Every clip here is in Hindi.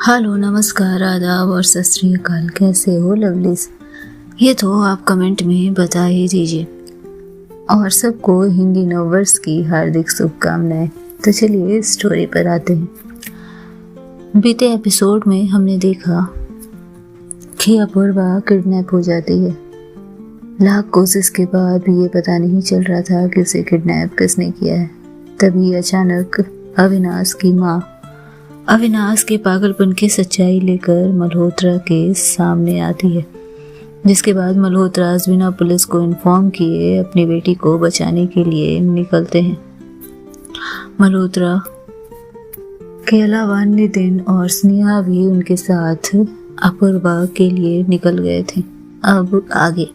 हेलो, नमस्कार, आदाब और सत श्री अकाल। कैसे हो लवलीज? ये तो आप कमेंट में बता ही दीजिए। और सबको हिंदी नववर्ष की हार्दिक शुभकामनाएं। तो चलिए स्टोरी पर आते हैं। बीते एपिसोड में हमने देखा कि अपूर्वा किडनैप हो जाती है। लाख कोशिश के बाद भी ये पता नहीं चल रहा था कि उसे किडनैप किसने किया है। तभी अचानक अविनाश की माँ अविनाश के पागलपन की सच्चाई लेकर मल्होत्रा के सामने आती है, जिसके बाद मल्होत्रा बिना पुलिस को इन्फॉर्म किए अपनी बेटी को बचाने के लिए निकलते हैं। मल्होत्रा के अलावा नितिन और स्नेहा भी उनके साथ अपूर्वा के लिए निकल गए थे। अब आगे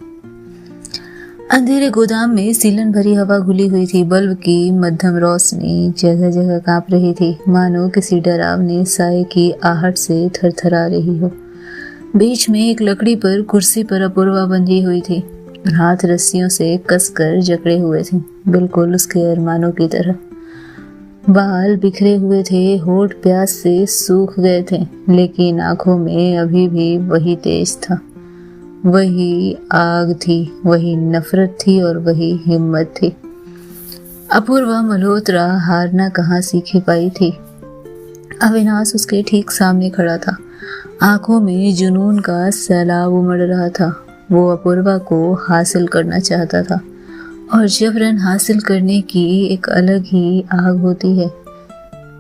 अंधेरे गोदाम में सीलन भरी हवा घुली हुई थी। बल्ब की मध्यम रोशनी जगह जगह कांप रही थी, मानो किसी डरावने साए की आहट से थरथरा रही हो। बीच में एक लकड़ी पर कुर्सी पर अपूर्वा बंधी हुई थी। हाथ रस्सियों से कसकर जकड़े हुए थे, बिल्कुल उसके अरमानों की तरह। बाल बिखरे हुए थे, होठ प्यास से सूख गए थे, लेकिन आंखों में अभी भी वही तेज था, वही आग थी, वही नफरत थी और वही हिम्मत थी। अपूर्वा मल्होत्रा हारना कहाँ सीख पाई थी। अविनाश उसके ठीक सामने खड़ा था, आंखों में जुनून का सैलाब उमड़ रहा था। वो अपूर्वा को हासिल करना चाहता था, और जबरन हासिल करने की एक अलग ही आग होती है।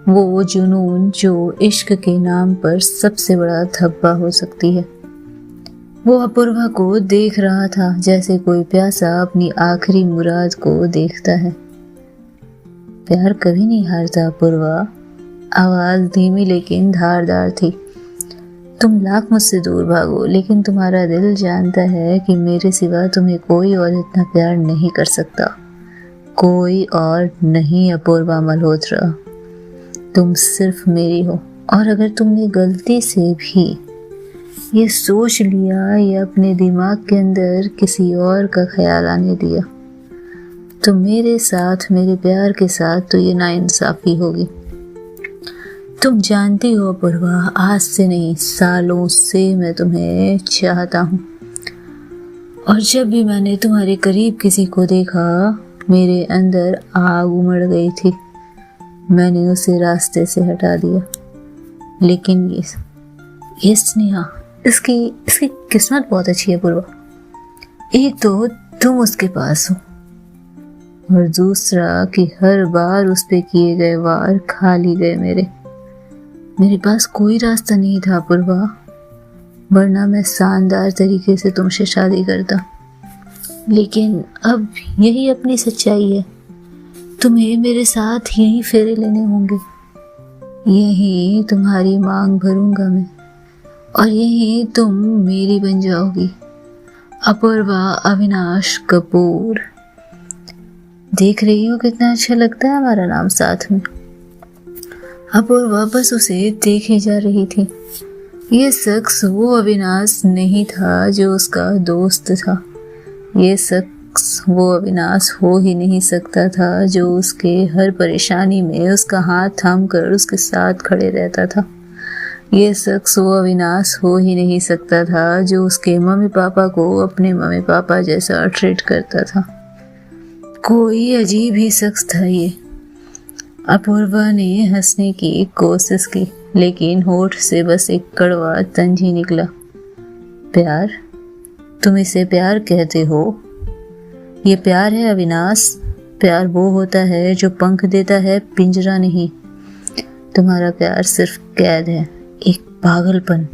वो जुनून जो इश्क के नाम पर सबसे बड़ा धब्बा हो सकती है। वो अपूर्वा को देख रहा था जैसे कोई प्यासा अपनी आखिरी मुराद को देखता है। प्यार कभी नहीं हारता अपूर्वा। आवाज धीमी लेकिन धारदार थी। तुम लाख मुझसे दूर भागो, लेकिन तुम्हारा दिल जानता है कि मेरे सिवा तुम्हें कोई और इतना प्यार नहीं कर सकता। कोई और नहीं अपूर्वा मल्होत्रा, तुम सिर्फ मेरी हो। और अगर तुमने गलती से भी ये सोच लिया या अपने दिमाग के अंदर किसी और का ख्याल आने दिया, तो मेरे साथ, मेरे प्यार के साथ तो ये नाइंसाफी होगी। तुम जानती हो अपूर्वा, आज से नहीं सालों से मैं तुम्हें चाहता हूँ, और जब भी मैंने तुम्हारे करीब किसी को देखा मेरे अंदर आग उमड़ गई थी। मैंने उसे रास्ते से हटा दिया। लेकिन ये स्नेहा, इसकी किस्मत बहुत अच्छी है पूर्वा। एक तो तुम उसके पास हो, और दूसरा कि हर बार उस पे किए गए वार खा ली गए। मेरे पास कोई रास्ता नहीं था पूर्वा, वरना मैं शानदार तरीके से तुमसे शादी करता। लेकिन अब यही अपनी सच्चाई है। तुम्हें मेरे साथ यही फेरे लेने होंगे, यही तुम्हारी मांग भरूंगा मैं, और यही तुम मेरी बन जाओगी। अपूर्वा अविनाश कपूर। देख रही हो कितना अच्छा लगता है हमारा नाम साथ में। अपूर्वा बस उसे देखे जा रही थी। ये शख्स वो अविनाश नहीं था जो उसका दोस्त था। ये शख्स वो अविनाश हो ही नहीं सकता था जो उसके हर परेशानी में उसका हाथ थाम कर उसके साथ खड़े रहता था। ये शख्स वो अविनाश हो ही नहीं सकता था जो उसके मम्मी पापा को अपने मम्मी पापा जैसा ट्रीट करता था। कोई अजीब ही शख्स था ये। अपूर्वा ने हंसने की कोशिश की, लेकिन होठ से बस एक कड़वा तंज ही निकला। प्यार? तुम इसे प्यार कहते हो? ये प्यार है अविनाश? प्यार वो होता है जो पंख देता है, पिंजरा नहीं। तुम्हारा प्यार सिर्फ कैद है, एक पागलपन,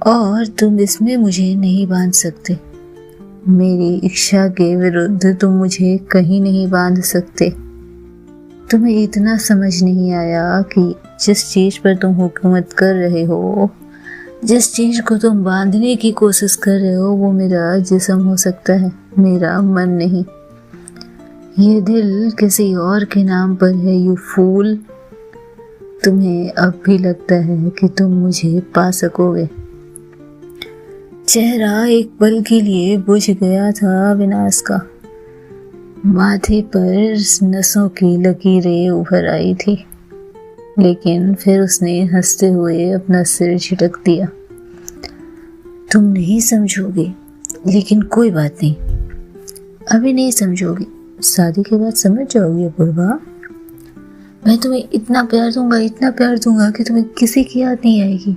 और तुम इसमें मुझे नहीं बांध सकते। मेरी इच्छा के विरुद्ध तुम मुझे कहीं नहीं बांध सकते। तुम्हें इतना समझ नहीं आया कि जिस चीज पर तुम हुकूमत कर रहे हो, जिस चीज को तुम बांधने की कोशिश कर रहे हो, वो मेरा जिस्म हो सकता है, मेरा मन नहीं। ये दिल किसी और के नाम पर है, यू फूल। तुम्हें अब भी लगता है कि तुम मुझे पा सकोगे। चेहरा एक पल के लिए बुझ गया था अविनाश का। माथे पर नसों की लकीरें उभर आई थी। लेकिन फिर उसने हंसते हुए अपना सिर झटक दिया। तुम नहीं समझोगे, लेकिन कोई बात नहीं, अभी नहीं समझोगी, शादी के बाद समझ जाओगी अपूर्वा। मैं तुम्हें इतना प्यार दूंगा कि तुम्हें किसी की याद नहीं आएगी।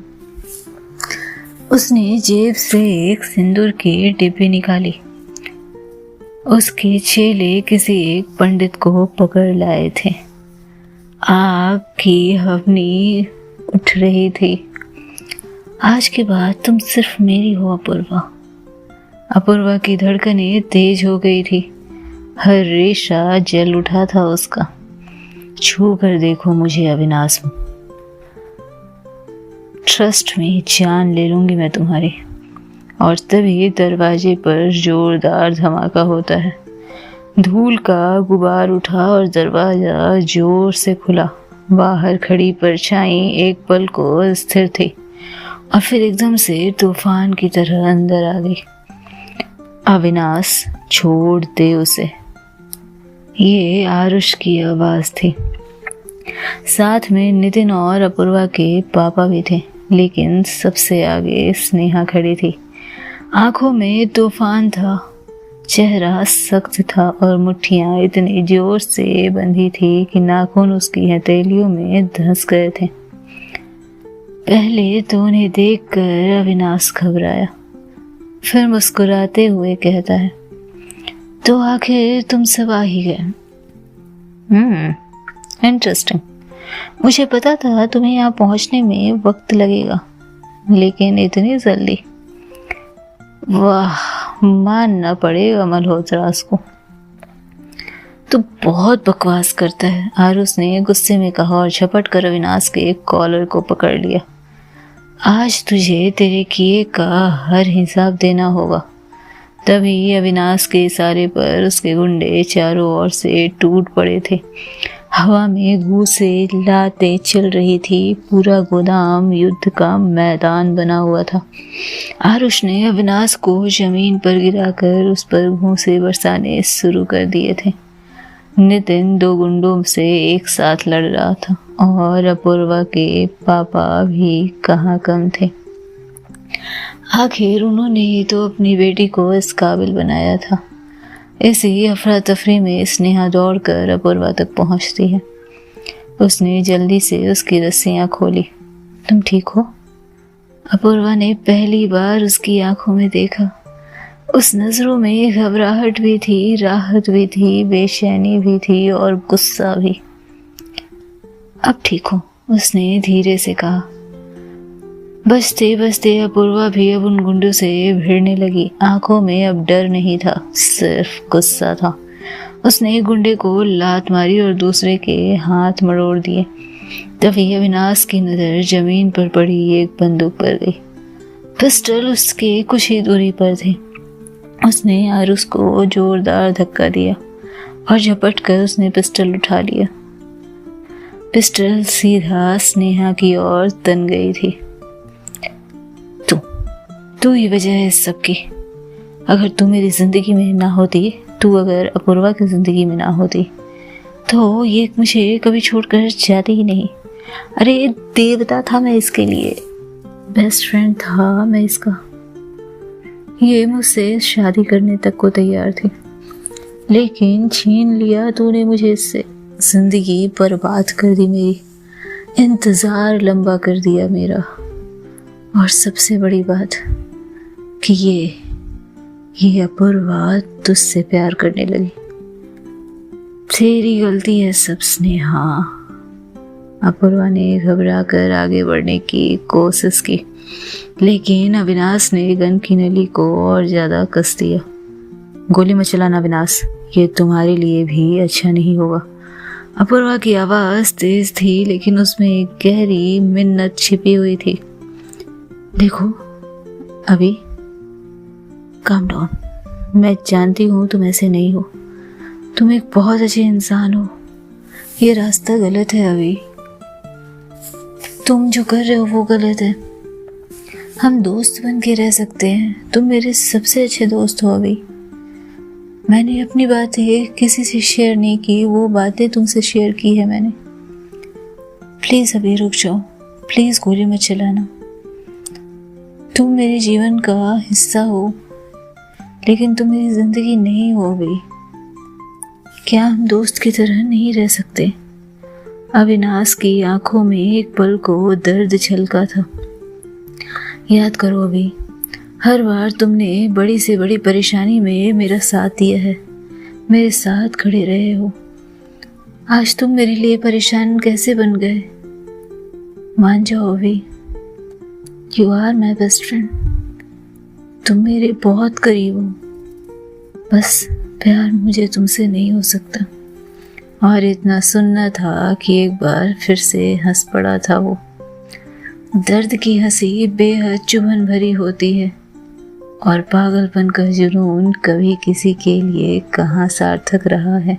उसने जेब से एक सिंदूर की डिब्बी निकाली। उसके चेले किसी एक पंडित को पकड़ लाए थे। आग की हवनी उठ रही थी। आज के बाद तुम सिर्फ मेरी हो अपूर्वा। अपूर्वा की धड़कनें तेज हो गई थी। हर रेशा जल उठा था उसका। छू कर देखो मुझे अविनाश, ट्रस्ट में जान ले लूंगी मैं तुम्हारी। और तभी दरवाजे पर जोरदार धमाका होता है। धूल का गुबार उठा और दरवाजा जोर से खुला। बाहर खड़ी परछाई एक पल को स्थिर थी और फिर एकदम से तूफान की तरह अंदर आ गई। अविनाश, छोड़ दे उसे। ये आरुष की आवाज थी। साथ में नितिन और अपूर्वा के पापा भी थे, लेकिन सबसे आगे स्नेहा खड़ी थी। आंखों में तूफान था, चेहरा सख्त था और मुट्ठियां इतनी जोर से बंधी थी कि नाखून उसकी हथेलियों में धंस गए थे। पहले तो उन्हें देखकर अविनाश घबराया, फिर मुस्कुराते हुए कहता है, तो आखिर तुम सब आ ही गए। इंटरेस्टिंग। मुझे पता था तुम्हें यहाँ पहुंचने में वक्त लगेगा, लेकिन इतनी जल्दी? वाह, मानना पड़ेगा मल्होत्रा को। तू बहुत बकवास करता है, आरुष ने गुस्से में कहा और झपट कर अविनाश के कॉलर को पकड़ लिया। आज तुझे तेरे किए का हर हिसाब देना होगा। तभी अविनाश के इशारे पर उसके गुंडे चारों ओर से टूट पड़े थे। हवा में घूंसे लातें चल रही थी। पूरा गोदाम युद्ध का मैदान बना हुआ था। आरुष ने अविनाश को जमीन पर गिराकर उस पर घूंसे बरसाने शुरू कर दिए थे। नितिन दो गुंडों से एक साथ लड़ रहा था और अपूर्वा के पापा भी कहाँ कम थे। आखिर उन्होंने ही तो अपनी बेटी को इस काबिल बनाया था। इसी अफरा तफरी में स्नेहा दौड़कर अपूर्वा तक पहुंचती है। उसने जल्दी से उसकी रस्सियां खोली। तुम ठीक हो? अपूर्वा ने पहली बार उसकी आंखों में देखा। उस नजरों में घबराहट भी थी, राहत भी थी, बेचैनी भी थी और गुस्सा भी। अब ठीक हो? उसने धीरे से कहा। बचते बचते अपूर्वा भी अब उन गुंडों से भिड़ने लगी। आंखों में अब डर नहीं था, सिर्फ गुस्सा था। उसने एक गुंडे को लात मारी और दूसरे के हाथ मरोड़ दिए। तभी अविनाश की नजर जमीन पर पड़ी एक बंदूक पर गई। पिस्टल उसके कुछ ही दूरी पर थे। उसने आरुष को जोरदार धक्का दिया और झपट कर उसने पिस्टल उठा लिया। पिस्टल सीधा स्नेहा की ओर तन गई थी। तू ही वजह है इस सब की। अगर तू मेरी जिंदगी में ना होती, तू अगर अपूर्वा की जिंदगी में ना होती, तो ये मुझे कभी छोड़कर जाती ही नहीं। अरे देवता था मैं इसके लिए, बेस्ट फ्रेंड था मैं इसका। ये मुझसे शादी करने तक को तैयार थी, लेकिन छीन लिया तूने मुझे इससे। जिंदगी बर्बाद कर दी मेरी, इंतजार लंबा कर दिया मेरा। और सबसे बड़ी बात कि ये अपूर्वा तुझसे प्यार करने लगी। तेरी गलती है सब स्नेहा। अपूर्वा ने घबरा कर आगे बढ़ने की कोशिश की, लेकिन अविनाश ने गन की नली को और ज्यादा कस दिया। गोली मत चलाना अविनाश, ये तुम्हारे लिए भी अच्छा नहीं होगा। अपूर्वा की आवाज तेज थी, लेकिन उसमें एक गहरी मिन्नत छिपी हुई थी। देखो अभी, काम डाउन। मैं जानती हूँ तुम ऐसे नहीं हो, तुम एक बहुत अच्छे इंसान हो। ये रास्ता गलत है अभी, तुम जो कर रहे हो वो गलत है। हम दोस्त बन के रह सकते हैं, तुम मेरे सबसे अच्छे दोस्त हो अभी। मैंने अपनी बातें किसी से शेयर नहीं की, वो बातें तुमसे शेयर की है मैंने। प्लीज़ अभी रुक जाओ, प्लीज़ गोली मत चलाना। तुम मेरे जीवन का हिस्सा हो, लेकिन तुम मेरी ज़िंदगी नहीं हो अभी। क्या हम दोस्त की तरह नहीं रह सकते? अविनाश की आंखों में एक पल को दर्द छलका था। याद करो अभी, हर बार तुमने बड़ी से बड़ी परेशानी में मेरा साथ दिया है, मेरे साथ खड़े रहे हो। आज तुम मेरे लिए परेशान कैसे बन गए? मान जाओ अभी, you are my best friend. तुम मेरे बहुत करीब हो, बस प्यार मुझे तुमसे नहीं हो सकता। और इतना सुनना था कि एक बार फिर से हंस पड़ा था वो। दर्द की हंसी बेहद चुभन भरी होती है, और पागलपन का जुनून कभी किसी के लिए कहाँ सार्थक रहा है।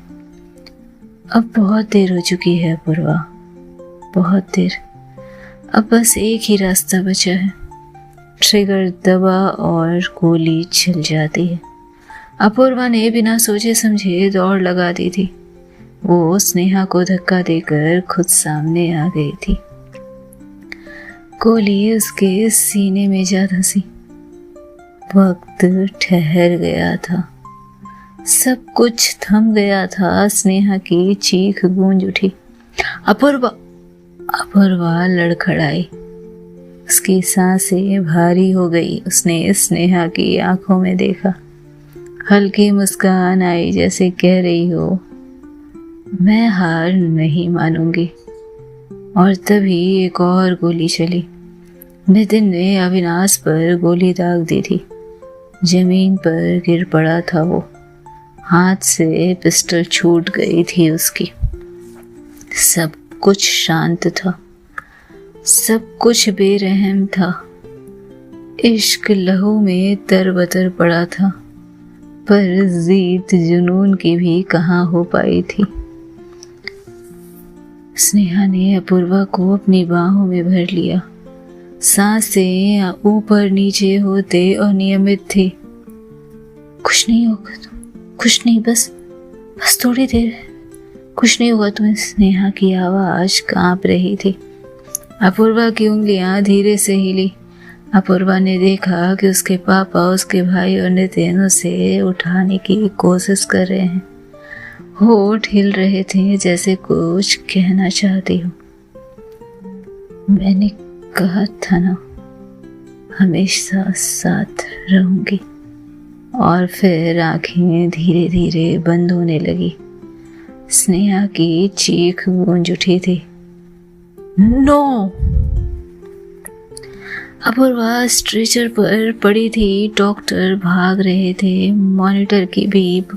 अब बहुत देर हो चुकी है अपूर्वा, बहुत देर। अब बस एक ही रास्ता बचा है। ट्रिगर दबा और गोली चल जाती है। अपूर्वा ने बिना सोचे समझे दौड़ लगा दी थी। वो स्नेहा को धक्का देकर खुद सामने आ गई थी। गोली उसके सीने में जा धंसी। वक्त ठहर गया था, सब कुछ थम गया था। स्नेहा की चीख गूंज उठी, अपूर्वा! अपूर्वा लड़खड़ाई, उसकी सांसें भारी हो गई। उसने स्नेहा की आंखों में देखा। हल्की मुस्कान आई, जैसे कह रही हो, मैं हार नहीं मानूंगी। और तभी एक और गोली चली। नितिन ने अविनाश पर गोली दाग दी थी। जमीन पर गिर पड़ा था वो। हाथ से पिस्टल छूट गई थी उसकी। सब कुछ शांत था, सब कुछ बेरहम था। इश्क लहू में तरबतर पड़ा था, पर जीत जुनून की भी कहाँ हो पाई थी। स्नेहा ने अपूर्वा को अपनी बाहों में भर लिया। सांसें ऊपर नीचे होते और नियमित थी। कुछ नहीं होगा, कुछ नहीं, बस थोड़ी देर, कुछ नहीं होगा तुम्हें। स्नेहा की आवाज कांप रही थी। अपूर्वा की उंगलियां धीरे से हिली। अपूर्वा ने देखा कि उसके पापा, उसके भाई और नितिन उसे उठाने की कोशिश कर रहे हैं। होठ हिल रहे थे, जैसे कुछ कहना चाहती हो। मैंने कहा था ना, हमेशा साथ रहूंगी। और फिर आंखें धीरे धीरे बंद होने लगी। स्नेहा की चीख गूंज उठी थी, नो! अपूर्वा स्ट्रेचर पर पड़ी थी। डॉक्टर भाग रहे थे। मॉनिटर की बीप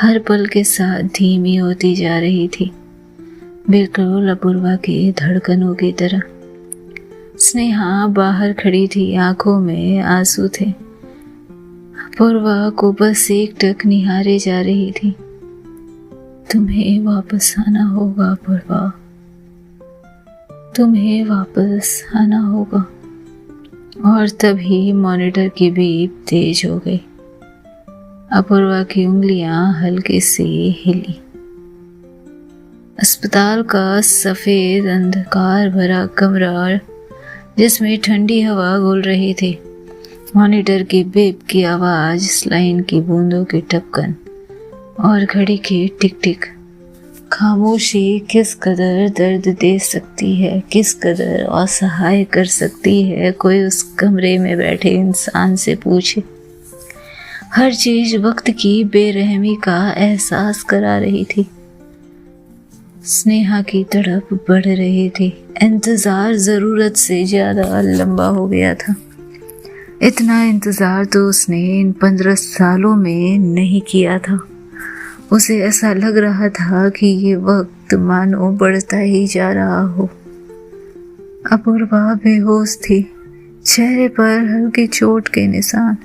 हर पल के साथ धीमी होती जा रही थी, बिल्कुल अपूर्वा की धड़कनों की तरह। स्नेहा बाहर खड़ी थी, आंखों में आंसू थे। अपूर्वा को बस एकटक निहारे जा रही थी। तुम्हें वापस आना होगा अपूर्वा, तुम्हें वापस आना होगा। और तभी मॉनिटर की बीप तेज हो गई। अपूर्वा की उंगलियां हल्की सी हिली। अस्पताल का सफेद अंधकार भरा कमरा, जिसमें ठंडी हवा घुल रही थी। मॉनिटर की बीप की आवाज, स्लाइन की बूंदों की टपकन और घड़ी की टिक टिक। खामोशी किस कदर दर्द दे सकती है, किस कदर असहाय कर सकती है। कोई उस कमरे में बैठे इंसान से पूछे। हर चीज वक्त की बेरहमी का एहसास करा रही थी। स्नेहा की तड़प बढ़ रही थी। इंतजार जरूरत से ज्यादा लंबा हो गया था। इतना इंतजार तो उसने इन 15 सालों में नहीं किया था। उसे ऐसा लग रहा था कि ये वक्त मानो बढ़ता ही जा रहा हो। अपूर्वा बेहोश थी, चेहरे पर हल्की चोट के निशान,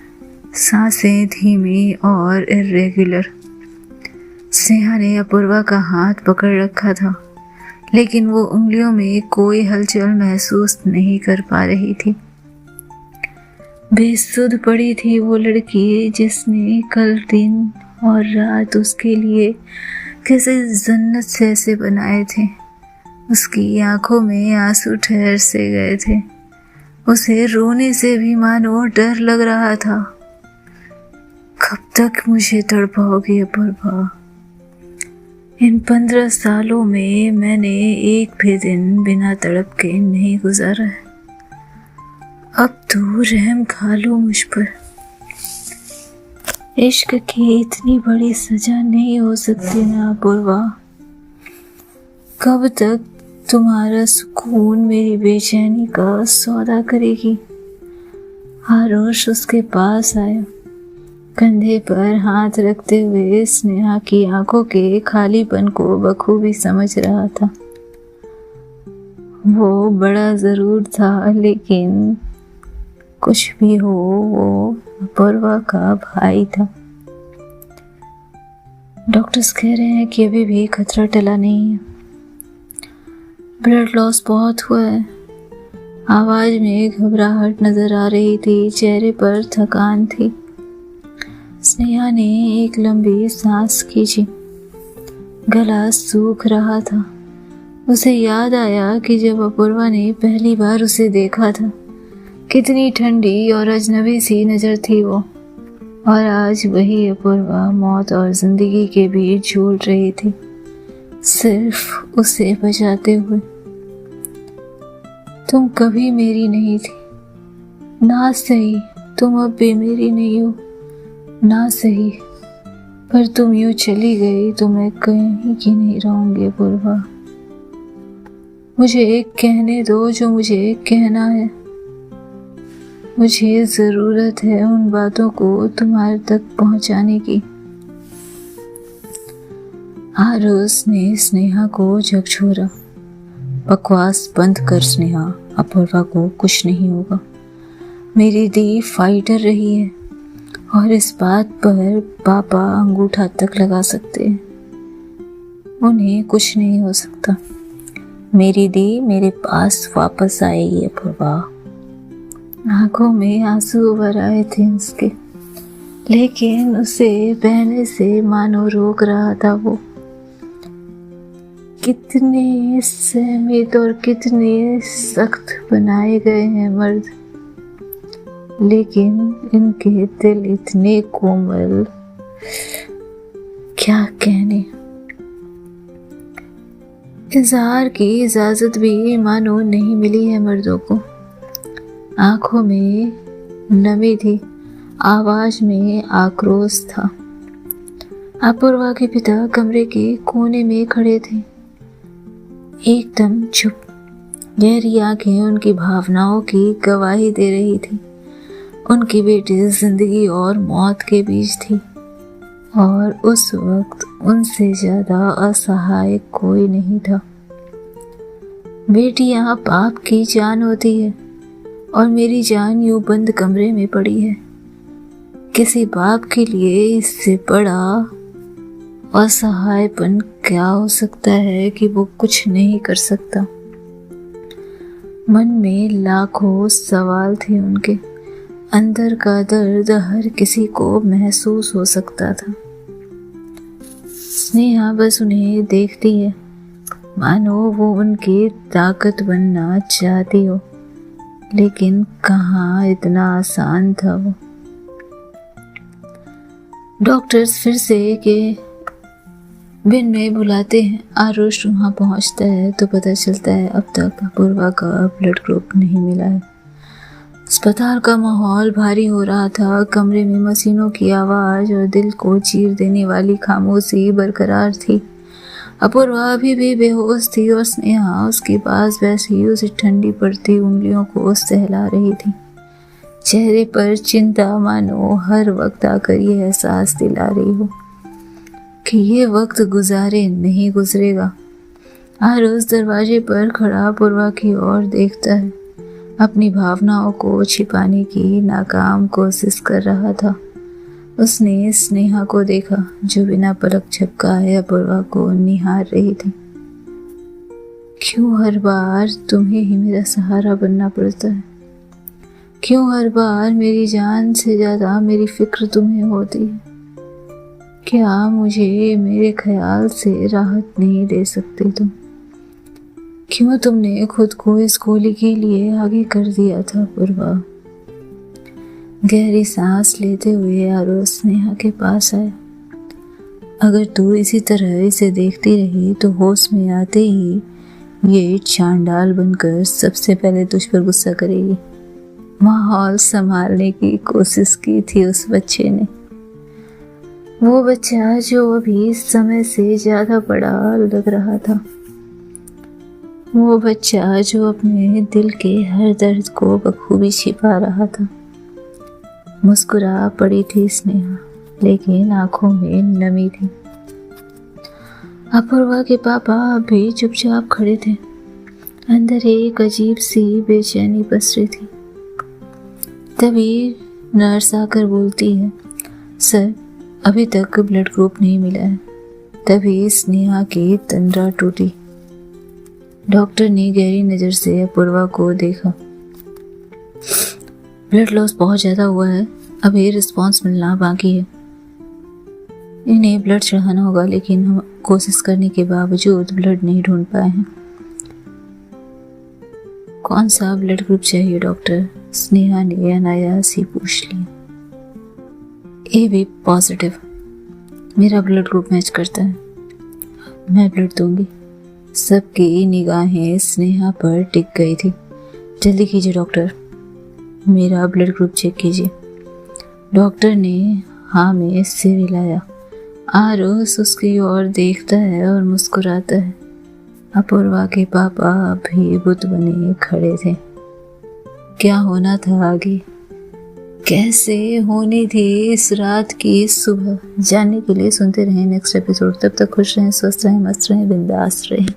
सांसें धीमी और इर्रेगुलर। स्नेहा ने अपूर्वा का हाथ पकड़ रखा था, लेकिन वो उंगलियों में कोई हलचल महसूस नहीं कर पा रही थी। बेसुध पड़ी थी वो लड़की जिसने कल दिन और रात उसके लिए किसी जन्नत से ऐसे बनाए थे। उसकी आंखों में आंसू ठहर से गए थे। उसे रोने से भी मानो डर लग रहा था। कब तक मुझे तड़पाओगे अपूर्वा? इन 15 सालों में मैंने एक भी दिन बिना तड़प के नहीं गुजारा है। अब तो रहम खा लो मुझ पर। इश्क की इतनी बड़ी सजा नहीं हो सकती ना अपूर्वा। कब तक तुम्हारा सुकून मेरी बेचैनी का सौदा करेगी? आरुष उसके पास आया, कंधे पर हाथ रखते हुए स्नेहा की आंखों के खालीपन को बखूबी समझ रहा था। वो बड़ा जरूर था, लेकिन कुछ भी हो वो अपूर्वा का भाई था। डॉक्टर्स कह रहे हैं कि अभी भी खतरा टला नहीं है। ब्लड लॉस बहुत हुआ है। आवाज में घबराहट नजर आ रही थी, चेहरे पर थकान थी। स्नेहा ने एक लंबी सांस खींची। गला सूख रहा था। उसे याद आया कि जब अपूर्वा ने पहली बार उसे देखा था, कितनी ठंडी और अजनबी सी नजर थी वो। और आज वही अपूर्वा मौत और जिंदगी के बीच झूल रही थी, सिर्फ उसे बचाते हुए। तुम कभी मेरी नहीं थी, ना सही तुम अब भी मेरी नहीं हो, ना सही, पर तुम यूं चली गई तो मैं कहीं की नहीं रहूंगी अपूर्वा। मुझे एक कहने दो जो मुझे कहना है। मुझे जरूरत है उन बातों को तुम्हारे तक पहुंचाने की। आरुष ने स्नेहा को झकझोरा। बकवास बंद कर स्नेहा, अपूर्वा को कुछ नहीं होगा। मेरी दी फाइटर रही है और इस बात पर पापा अंगूठा तक लगा सकते हैं। उन्हें कुछ नहीं हो सकता। मेरी दी मेरे पास वापस आएगी अपूर्वा। आंखों में आंसू भर आए थे उसके, लेकिन उसे बहने से मानो रोक रहा था वो। कितने सहमित और कितने सख्त बनाए गए हैं मर्द, लेकिन इनके दिल इतने कोमल, क्या कहने। इज़हार की इजाजत भी मानो नहीं मिली है मर्दों को। आंखों में नमी थी, आवाज में आक्रोश था। अपूर्वा के पिता कमरे के कोने में खड़े थे, एकदम चुप। गहरी आंखें उनकी भावनाओं की गवाही दे रही थी। उनकी बेटी जिंदगी और मौत के बीच थी, और उस वक्त उनसे ज्यादा असहाय कोई नहीं था। बेटी यहाँ बाप की जान होती है, और मेरी जान यूं बंद कमरे में पड़ी है। किसी बाप के लिए इससे बड़ा असहायपन क्या हो सकता है कि वो कुछ नहीं कर सकता। मन में लाखों सवाल थे उनके। अंदर का दर्द हर किसी को महसूस हो सकता था। स्नेहा बस उन्हें देखती है, मानो वो उनकी ताकत बनना चाहती हो, लेकिन कहाँ इतना आसान था वो। डॉक्टर्स फिर से के बिन में बुलाते हैं। आरुष वहाँ पहुँचता है तो पता चलता है अब तक अपूर्वा का ब्लड ग्रुप नहीं मिला है। अस्पताल का माहौल भारी हो रहा था। कमरे में मशीनों की आवाज और दिल को चीर देने वाली खामोशी बरकरार थी। अपूर्वा अभी भी बेहोश थी और स्नेहा उसके पास वैसे ही उसे ठंडी पड़ती उंगलियों को सहला रही थी। चेहरे पर चिंता, मानो हर वक्त आकर ये एहसास दिला रही हो कि ये वक्त गुजारे नहीं गुजरेगा। आरुष दरवाजे पर खड़ा अपूर्वा की ओर देखता है। अपनी भावनाओं को छिपाने की नाकाम कोशिश कर रहा था। उसने स्नेहा को देखा जो बिना पलक झपकाए अपूर्वा को निहार रही थी। क्यों हर बार तुम्हें ही मेरा सहारा बनना पड़ता है? क्यों हर बार मेरी जान से ज्यादा मेरी फिक्र तुम्हें होती है? क्या मुझे मेरे ख्याल से राहत नहीं दे सकते तुम? क्यों तुमने खुद को इस गोली के लिए आगे कर दिया था अपूर्वा? गहरी सांस लेते हुए आरोह स्नेहा के पास आया। अगर तू इसी तरह इसे देखती रही तो होश में आते ही ये चांडाल बनकर सबसे पहले तुझ पर गुस्सा करेगी। माहौल संभालने की कोशिश की थी उस बच्चे ने, वो बच्चा जो अभी समय से ज्यादा बड़ा लग रहा था, वो बच्चा जो अपने दिल के हर दर्द को बखूबी छिपा रहा था। मुस्कुरा पड़ी थी स्नेहा, लेकिन आंखों में नमी थी। अपूर्वा के पापा भी चुपचाप खड़े थे। अंदर एक अजीब सी बेचैनी पसरी थी। तभी नर्स आकर बोलती है, सर अभी तक ब्लड ग्रुप नहीं मिला है। तभी स्नेहा की तंद्रा टूटी। डॉक्टर ने गहरी नज़र से अपूर्वा को देखा। ब्लड लॉस बहुत ज़्यादा हुआ है, अभी रिस्पॉन्स मिलना बाकी है। इन्हें ब्लड चढ़ाना होगा, लेकिन हम कोशिश करने के बावजूद ब्लड नहीं ढूंढ पाए हैं। कौन सा ब्लड ग्रुप चाहिए डॉक्टर? स्नेहा ने अनायास ही पूछ लिया। AB पॉजिटिव, मेरा ब्लड ग्रुप मैच करता है, मैं ब्लड दूंगी। सबकी निगाहें स्नेहा पर टिक गई थी। जल्दी कीजिए डॉक्टर, मेरा ब्लड ग्रुप चेक कीजिए। डॉक्टर ने हाँ में सिर हिलाया। आरुष उसकी ओर देखता है और मुस्कुराता है। अपूर्वा के पापा भी बुत बने खड़े थे। क्या होना था आगे, कैसे होनी थी इस रात की सुबह, जानने के लिए सुनते रहें नेक्स्ट एपिसोड। तब तक खुश रहें, स्वस्थ रहें, मस्त रहें, बिंदास रहें।